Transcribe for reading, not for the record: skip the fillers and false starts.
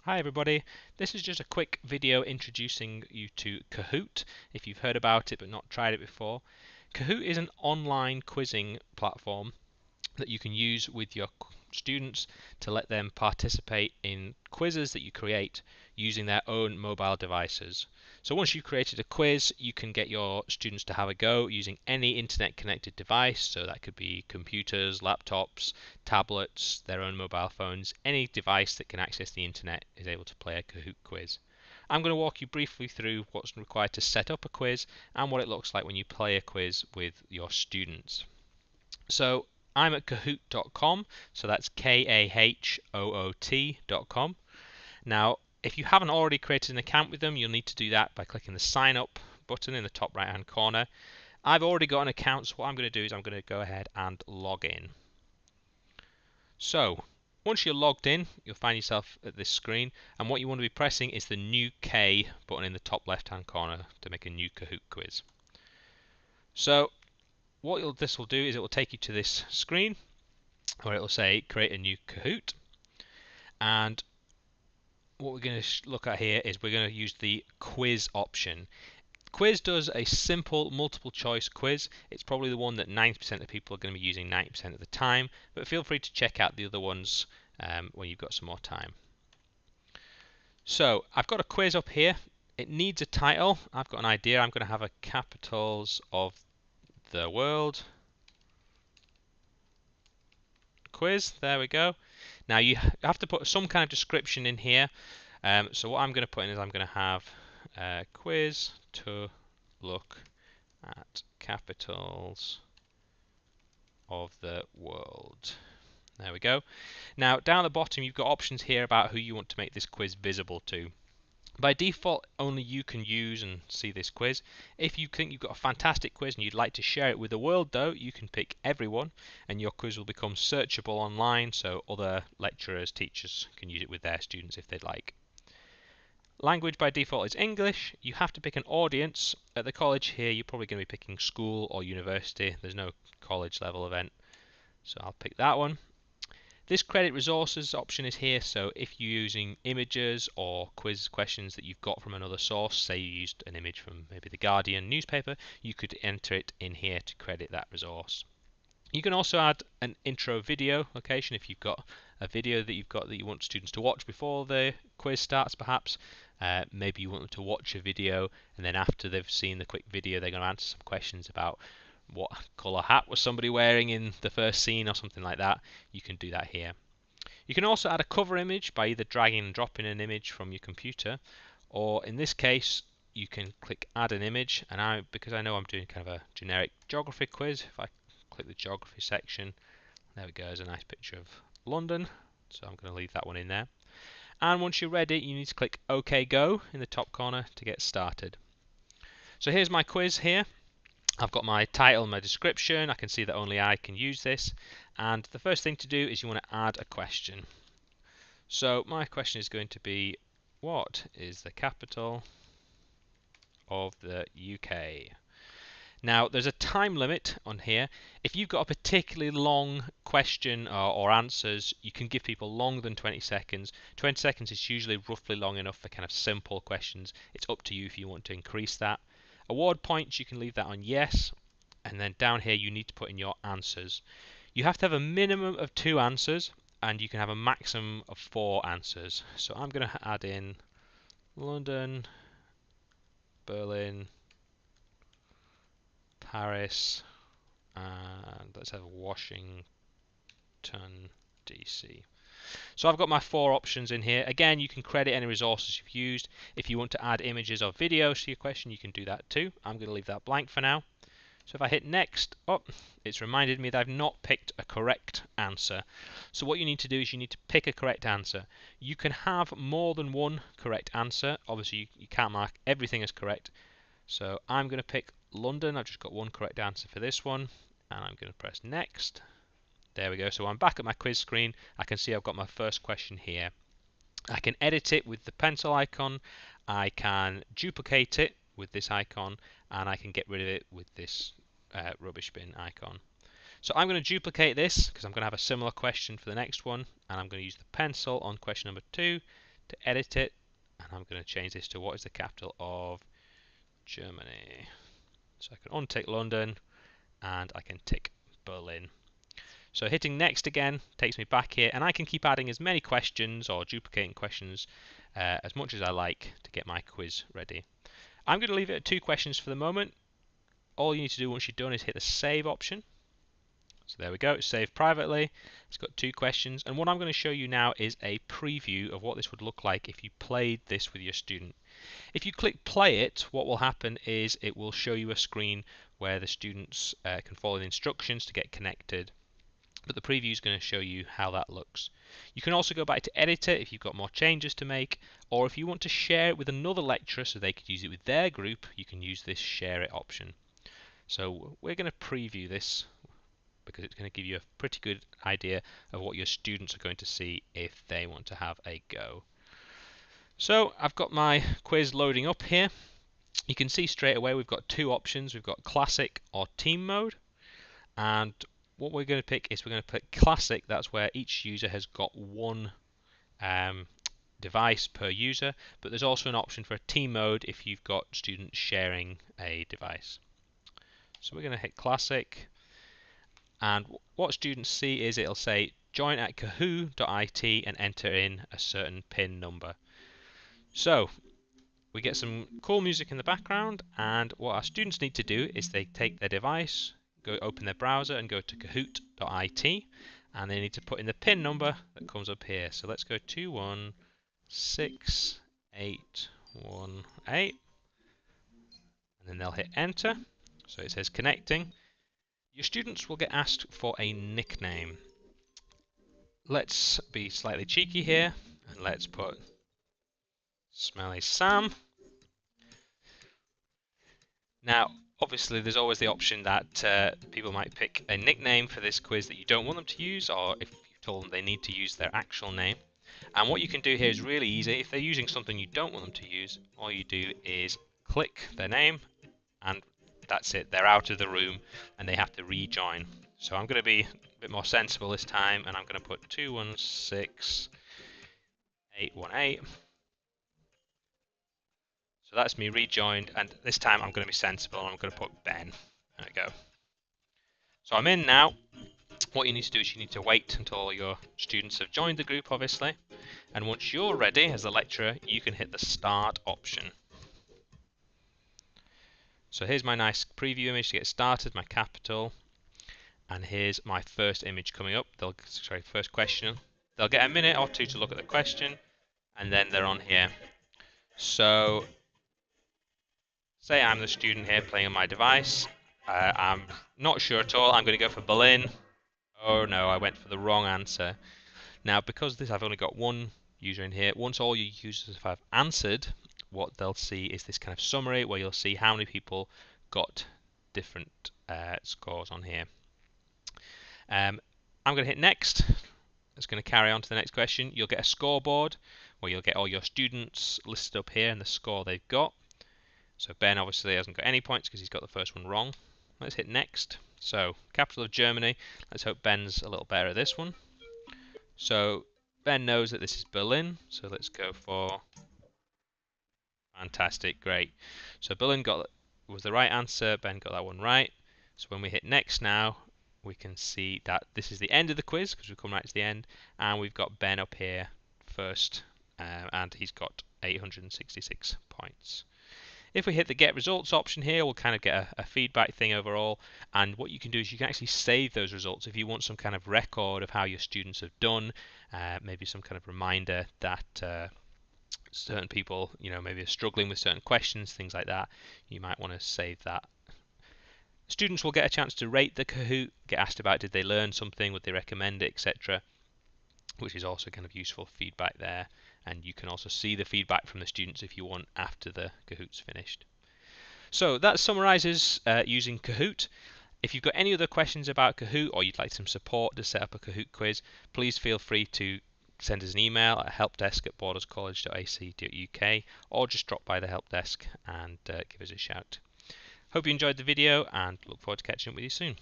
Hi everybody, this is just a quick video introducing you to Kahoot, if you've heard about it but not tried it before. Kahoot is an online quizzing platform that you can use with your students to let them participate in quizzes that you create using their own mobile devices. So once you've created a quiz, you can get your students to have a go using any internet connected device. So that could be computers, laptops, tablets, their own mobile phones. Any device that can access the internet is able to play a Kahoot quiz. I'm going to walk you briefly through what's required to set up a quiz and what it looks like when you play a quiz with your students. So I'm at Kahoot.com, so that's Kahoot.com. Now, if you haven't already created an account with them, you'll need to do that by clicking the sign up button in the top right hand corner. I've already got an account, so what I'm going to do is I'm going to go ahead and log in. So, once you're logged in, you'll find yourself at this screen, and what you want to be pressing is the new K button in the top left hand corner to make a new Kahoot quiz. So, what this will do is it will take you to this screen where it will say create a new Kahoot, and what we're going to look at here is we're going to use the quiz option. Quiz does a simple multiple choice quiz. It's probably the one that 90% of people are going to be using 90% of the time, but feel free to check out the other ones when you've got some more time. So I've got a quiz up here. It needs a title. I've got an idea. I'm going to have a capitals of the world quiz. There we go. Now you have to put some kind of description in here. So what I'm going to put in is I'm going to have quiz to look at capitals of the world. There we go. Now down at the bottom you've got options here about who you want to make this quiz visible to. By default, only you can use and see this quiz. If you think you've got a fantastic quiz and you'd like to share it with the world though, you can pick everyone and your quiz will become searchable online so other lecturers, teachers can use it with their students if they'd like. Language by default is English. You have to pick an audience. At the college here, you're probably going to be picking school or university. There's no college level event, so I'll pick that one. This credit resources option is here, so if you're using images or quiz questions that you've got from another source, say you used an image from maybe the Guardian newspaper, you could enter it in here to credit that resource. You can also add an intro video location if you've got a video that you want students to watch before the quiz starts perhaps. Maybe you want them to watch a video and then after they've seen the quick video they're going to answer some questions about what colour hat was somebody wearing in the first scene or something like that. You can do that here. You can also add a cover image by either dragging and dropping an image from your computer, or in this case you can click add an image, and because I know I'm doing kind of a generic geography quiz, if I click the geography section, there we go, there's a nice picture of London, so I'm going to leave that one in there. And once you're ready you need to click OK Go in the top corner to get started. So here's my quiz here. I've got my title, my description, I can see that only I can use this, and the first thing to do is you want to add a question. So my question is going to be, what is the capital of the UK? Now there's a time limit on here. If you've got a particularly long question or answers, you can give people longer than 20 seconds. 20 seconds is usually roughly long enough for kind of simple questions. It's up to you if you want to increase that. Award points, you can leave that on yes, and then down here you need to put in your answers. You have to have a minimum of 2 answers and you can have a maximum of 4 answers. So I'm going to add in London, Berlin, Paris, and let's have Washington DC. So I've got my 4 options in here. Again, you can credit any resources you've used. If you want to add images or videos to your question, you can do that too. I'm going to leave that blank for now. So if I hit next, it's reminded me that I've not picked a correct answer. So what you need to do is you need to pick a correct answer. You can have more than one correct answer. Obviously, you can't mark everything as correct. So I'm going to pick London. I've just got one correct answer for this one, and I'm going to press next. There we go. So I'm back at my quiz screen. I can see I've got my first question here. I can edit it with the pencil icon. I can duplicate it with this icon, and I can get rid of it with this rubbish bin icon. So I'm going to duplicate this because I'm going to have a similar question for the next one, and I'm going to use the pencil on question number 2 to edit it, and I'm going to change this to what is the capital of Germany. So I can untick London and I can tick Berlin. So hitting next again takes me back here, and I can keep adding as many questions or duplicating questions as much as I like to get my quiz ready. I'm going to leave it at 2 questions for the moment. All you need to do once you're done is hit the save option. So there we go, it's saved privately. It's got 2 questions, and what I'm going to show you now is a preview of what this would look like if you played this with your student. If you click play it, what will happen is it will show you a screen where the students can follow the instructions to get connected. But the preview is going to show you how that looks. You can also go back to edit it if you've got more changes to make, or if you want to share it with another lecturer so they could use it with their group, you can use this share it option. So we're going to preview this because it's going to give you a pretty good idea of what your students are going to see if they want to have a go. So I've got my quiz loading up here. You can see straight away we've got 2 options. We've got classic or team mode, and what we're going to pick is we're going to pick classic. That's where each user has got 1 device per user, but there's also an option for a team mode if you've got students sharing a device. So we're going to hit classic, and what students see is it'll say join at kahoot.it and enter in a certain PIN number. So we get some cool music in the background, and what our students need to do is they take their device, go open their browser and go to kahoot.it, and they need to put in the PIN number that comes up here. So let's go 216818, and then they'll hit enter. So it says connecting. Your students will get asked for a nickname. Let's be slightly cheeky here and let's put Smelly Sam. Now, obviously, there's always the option that people might pick a nickname for this quiz that you don't want them to use, or if you've told them they need to use their actual name. And what you can do here is really easy. If they're using something you don't want them to use, all you do is click their name, and that's it. They're out of the room, and they have to rejoin. So I'm going to be a bit more sensible this time, and I'm going to put 216818. So that's me rejoined, and this time I'm going to be sensible and I'm going to put Ben. There we go. So I'm in now. What you need to do is you need to wait until your students have joined the group, obviously. And once you're ready as the lecturer, you can hit the start option. So here's my nice preview image to get started, my capital. And here's my first image coming up. First question. They'll get a minute or 2 to look at the question, and then they're on here. So say I'm the student here playing on my device. I'm not sure at all. I'm going to go for Berlin. Oh no, I went for the wrong answer. Now, because I've only got 1 user in here, once all your users have answered, what they'll see is this kind of summary where you'll see how many people got different scores on here. I'm going to hit next. It's going to carry on to the next question. You'll get a scoreboard where you'll get all your students listed up here and the score they've got. So Ben obviously hasn't got any points because he's got the first one wrong. Let's hit next. So capital of Germany. Let's hope Ben's a little better at this one. So Ben knows that this is Berlin. So let's go for fantastic, great. So Berlin was the right answer. Ben got that one right. So when we hit next now, we can see that this is the end of the quiz because we've come right to the end, and we've got Ben up here first, and he's got 866 points. If we hit the get results option here, we'll kind of get a feedback thing overall, and what you can do is you can actually save those results if you want some kind of record of how your students have done, maybe some kind of reminder that certain people, maybe are struggling with certain questions, things like that. You might want to save that. Students will get a chance to rate the Kahoot, get asked about did they learn something, would they recommend it, etc., which is also kind of useful feedback there. And you can also see the feedback from the students if you want after the Kahoot's finished. So that summarizes using Kahoot. If you've got any other questions about Kahoot or you'd like some support to set up a Kahoot quiz, please feel free to send us an email at helpdesk@borderscollege.ac.uk or just drop by the help desk and give us a shout. Hope you enjoyed the video and look forward to catching up with you soon.